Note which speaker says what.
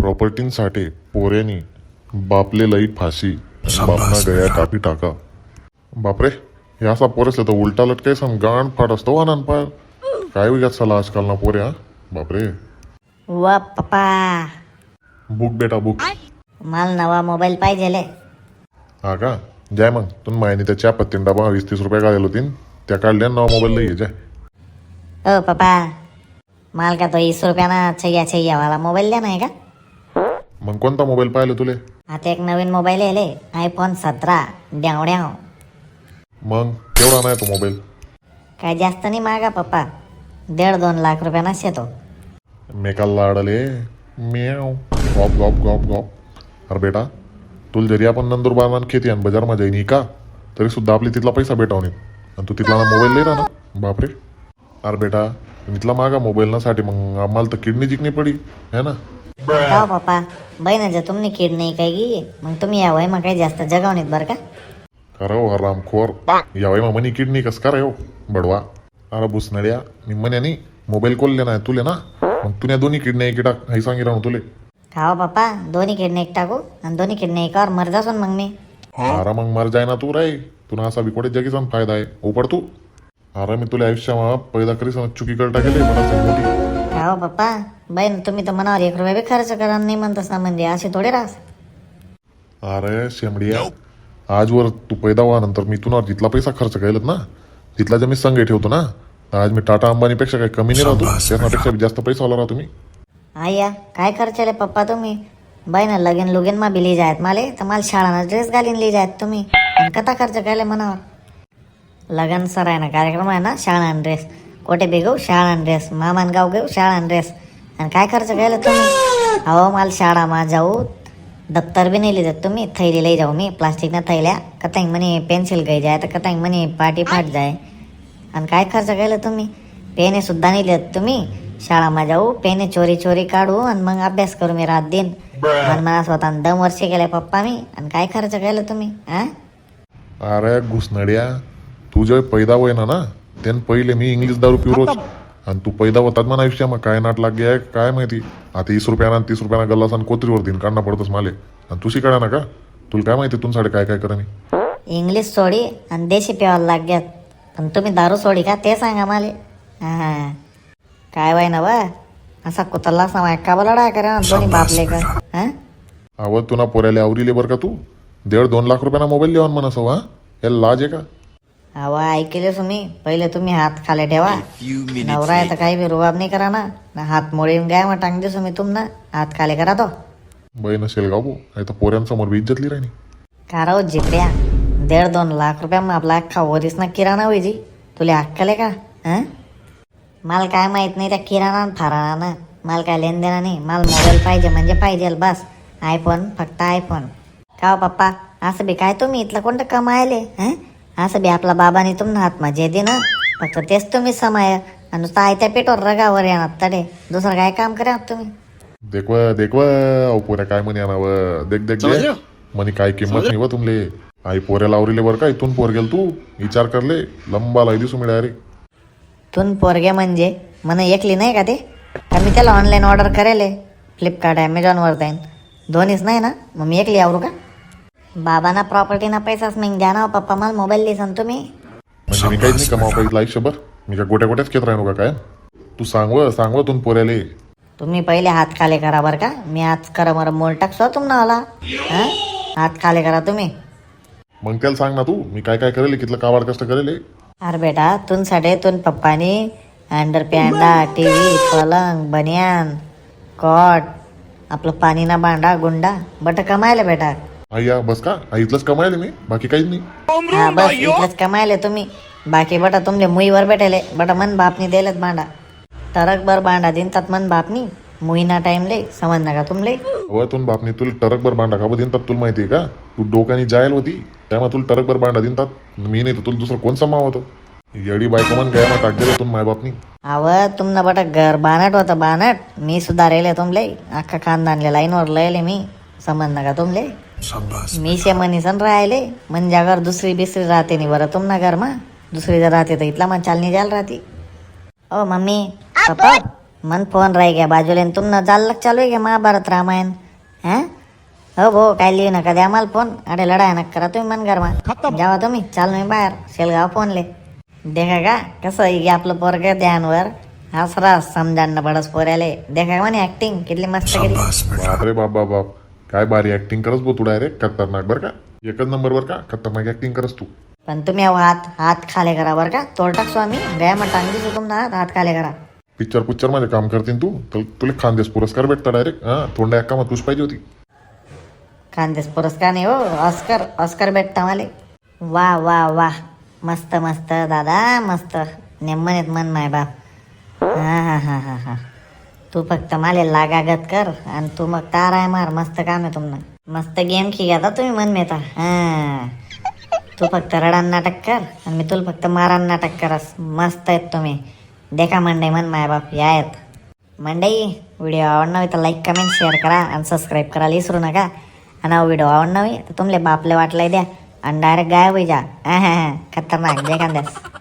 Speaker 1: प्रॉपर्टींसाठी पोऱ्यानी बापले लईट फाशी बापना गया कापी टाका. बापरे, हे असा पोर असलं तर उलटा लटकाय सम गाण फाट असतो वानान पाय. काय विचार चला आजकाल ना पोऱ्या. बापरे.
Speaker 2: वा पप्पा,
Speaker 1: बुक बेटा बुक.
Speaker 2: मला नवा मोबाईल पाहिजे.
Speaker 1: हा का, जाय मग तुम्ही माहिती त्या चहा पत्तीन डबा 20-30 रुपये काढले होती त्या काढल्या नवा मोबाईल लई जाय.
Speaker 2: ओ पप्पा, मला का तो 20 रुपयाना छैया वाला मोबाईल द्या नाही का.
Speaker 1: मग कोणता मोबाईल पाहिलं तुले.
Speaker 2: आता एक नवीन मोबाईल आहे iPhone 17 ड्याव.
Speaker 1: मग केवढा नाही तो मोबाईल.
Speaker 2: काय जास्त नाही मागा पप्पा, 1.5-2 लाख रुपयाना शेतो.
Speaker 1: मेकाल लाडले म्याव गॉप गॉप गॉप गॉप. अरे बेटा, तुला जरी आपण नंदुरबार खेती आणि बाजारमा जाईन का तरी सुद्धा आपली तिथला पैसा भेटावणे आणि तू तिथला मोबाईल लई राहा ना. बापरे. अरे बेटा, इथला मागा मोबाईल नासाठी मग आम्हाला तर किडनी जिंकणी पडी है ना.
Speaker 2: का पप्पा, बहिण जर तुम्ही किड नाही काय गी मग तुम्ही या वय मग काही जास्त जगावणीत बरं का.
Speaker 1: खरं हो रामखोर, यावेळी मग मनी किडनी कस करा हो बडवा. अरे बुसनड्या, मी म्हणे मोबाईल कोल्ले नाही तुले ना, मग तुला दोन्ही किडनी एक टाक हे सांगी राहू तुले.
Speaker 2: खाओ पप्पा, दोन्ही किडनी एक टाकू आणि दोन्ही किडनी एकावर मर जासून मग मी.
Speaker 1: अरे मग मर जाय ना तू राय, तुला असा बिकोडे जगीचा फायदा आहे उपड तू. अरे मी तुला आयुष्यामा पैदा करीस चुकी करता गेले मोठी.
Speaker 2: खाओ पप्पा, बहीण तुम्ही तर मनावर 1 रुपया बी खर्च करा नाही म्हणतस ना, म्हणजे असे थोडे राहस.
Speaker 1: अरे शेमडिया, आजवर तू पैदा व्हानंतर मी तुला जिथला पैसा खर्च केलात ना तिथला जर मी संघ ठेवतो ना, आज मी टाटा अंबानीपेक्षा काही कमी नाही राहतो, त्यापेक्षा जास्त पैसा वाला राहतो मी.
Speaker 2: आया काय खर्चले पप्पा तुम्ही. बहीण लगीन मा बी ली जायत माले तर मला शाळाना ड्रेस घालीन ली जायत तुम्ही, आणि कथा खर्च केले मनावर. लगन सर आहे ना कार्यक्रम आहे ना, शाळा ड्रेस कोठे बेगव शाळा ड्रेस, मामान गाव घेऊ शाळा ड्रेस, आणि काय खर्च केलं तुम्ही. अहो मला शाळा मा जाऊ दप्तर बी नाही लिहित तुम्ही, थैली लई जाऊ मी प्लास्टिकना थैल्या, कतांग म्हणे पेन्सिल गई जाय तर कतांग म्हणे पाटी फाट जाय. आणि काय खर्च केलं तुम्ही. पेने सुद्धा नाही लिहित तुम्ही. शाळामा जाऊ पेने चोरी काढू आणि मग अभ्यास करू मी रात दिन. मला स्वतः 2 वर्ष केले पप्पा मी, आणि काय खर्च केलं तुम्ही.
Speaker 1: अरे घुसनड्या, तू जेव्हा पैदा होय ना त्यान पहिले मी इंग्लिश दारू पिऊ रोज, आणि तू पैदा होतात म्हणा आयुष्या मग काय नाट लागे आहे काय माहिती. आता 20 रुपयाना 30 रुपयाना गल्लास आणि कोत्रीवर दिन काढणं पडतस माले, आणि तू शिकाडा ना का. तुला काय माहिती तुमच्याकडे काय काय करा मी.
Speaker 2: इंग्लिश सोडी आणि देशी प्यावायला लाग्यात, पण तुम्ही दारू सोडी का ते सांगा माले. हा काय वय ना बा, असा कुतरला समाय का बोलाडा करा दोन्ही बापले का.
Speaker 1: आवड तुला पोऱ्याला आवरीले बरं का तू. 1.5-2 लाख रुपयाना मोबाईल लिहावं म्हणा सव. याला लाज आहे का.
Speaker 2: हवा ऐकले तुम्ही, पहिले तुम्ही हात खाले ठेवा. नवरा आहे तर काही बी रुबाब नाही करा ना, हात मोडीन गाय मग टांग दिसू मी तुमना हात खाले करा तो.
Speaker 1: बाई नसेल गाव नाही तर पोऱ्यांसमोर बी इज्जतली राहिनी.
Speaker 2: काराव जिकड्या, 1.5-2 लाख रुपया मग आपला अख्खा वरीस ना किराणा होईजी. तुला अक्कले का. मला काय माहित नाही त्या किराणा फाराना, मला काय लेन देणं नाही. मला मोबाईल पाहिजे म्हणजे पाहिजे बस. iPhone, फक्त iPhone. का पप्पा, असं बी काय तुम्ही इथलं कोणतं कमायले. असं बी आपला बाबाने तुमनं हात माझे दे ना, फक्त तेच तुम्ही समाय आणि नुसतं आयत्या पेटवर रगावर येणार तडे, दुसरं काय काम करा तुम्ही.
Speaker 1: देखव अहो पोऱ्या काय म्हणे आणावं. देख देख दे म्हणे काय किंमत नाही व तुमले. आई पोऱ्याला आवरीले बरं का. इथून पोर गेल तू विचार करले लंबा लाई दिसू मी डायरेक्ट.
Speaker 2: तून पोरगे म्हणजे मला एकली नाही का ते, का मी त्याला ऑनलाईन ऑर्डर करेल फ्लिपकार्ट ॲमेझॉनवर जाईन, दोन्हीच नाही ना, मग मी एकली आवरू का. बाबांना प्रॉपर्टीना पैसाच मग द्या ना पप्पा, मला मोबाईल दिसन तुम्ही.
Speaker 1: म्हणजे मी काहीच नाही कमाव पाहिजे आयुष्यभर. मी काय गोट्याच घेत राहू का काय. तू सांगव तू पोऱ्याले.
Speaker 2: तुम्ही पहिले हात खाले करा बरं का. मी आज करा बरं मोल टाकसो तुम्हाला आला. हात खाले करा तुम्ही.
Speaker 1: मग त्याला सांग ना तू मी काय काय करेल कितलं कावाड कष्ट करेल.
Speaker 2: अरे बेटा तुमसाठी पप्पानी अंडरपॅन्डा TV पलंग बनियान कॉट आपलं पाणी ना भांडा गुंडा बट कमायला बेटा.
Speaker 1: अय्या बस का इथलंच कमायले मी, बाकी काहीच नाही.
Speaker 2: हा बस इथलंच कमायले तुम्ही, बाकी बटा तुमले मुईवर भेटेले बटा मन बापनी दिलेत भांडा. तरक बर भांडा दिनतात मन बापनी मुईना टाइमले समज नका तुमले.
Speaker 1: हो तुम बापनी तुला टरकभर भांडा का दिनतात तुला माहिती आहे का. तू डोक्यानी जायल होती त्यामुळे तुला टरकभर भांडा दिनतात. मी नाही तर तुला दुसरं कोण समाव होतं. येडी बायको मन गया मग टाक दिलं तुम माय बापनी.
Speaker 2: अव तुमनं बटा घर बानट होतं बानट, मी सुधारेले तुमले अख्खा खानदानले लाईनवर लयले मी समज नका तुमले. मी शे मनीसन राहिले म्हणजे अगर दुसरी बिसरी राहते नाही बरं तुम ना घर मा दुसरी जर राहते तर इथला मग चालणी जायला राहते. ओ मम्मी पप्पा मन फोन राही गया बाजूला आणि तुमनं जाल्लक चालू आहे का महाभारत रामायण हां हो भो काय लिहू नका द्या मला फोन अरे लढाई नका करा तुम्ही मन गरमा जावा तुम्ही चाल मी बाहेर शेलगाव फोनले देखा का कसं आहे की आपलं पोरग ध्यानवर हसरा समजांना बडस पोऱ्याले देखा का म्हणे ऍक्टिंग किती मस्त केली
Speaker 1: बापरे बाप बाप बाप काय भारी ऍक्टिंग करस बो तू डायरेक्ट खतरनाक बरं का एकच नंबर बर का खतरनाक ऍक्टिंग करस तू
Speaker 2: पण तुम्ही अहो हात खाले करा बरं का तोडटाक स्वामी गया मग टांगली तुमना हात खाले करा
Speaker 1: पिक्चर मध्ये काम करतील तू तर तुला खानदेश पुरस्कार भेटता डायरेक्ट हां तोंडा एका मग तुझ पाहिजे होती
Speaker 2: खानदेश पुरस्कार नाही हो ऑस्कर ऑस्कर भेटता मला वा वा वा मस्त मस्त दादा मस्त नेमन मन माय बाप हा तू फक्त मला लागागत कर आणि तू मग ताराय मार मस्त काम आहे तुम्हाला मस्त गेम खेळता तुम्ही मन मेता हा तू फक्त रडान नाटक कर आणि मी तुला फक्त मारान नाटक करस मस्त आहेत तुम्ही देखा मंडई मन माय बाप या आहेत मंडई व्हिडिओ आवडणार तर लाईक कमेंट शेअर करा आणि सबस्क्राईब करायला विसरू नका आणि हा व्हिडिओ आवडणार तर तुमले बापले वाटलाय द्या आणि डायरेक्ट गायब होई जा खतरनाक जय खानदेश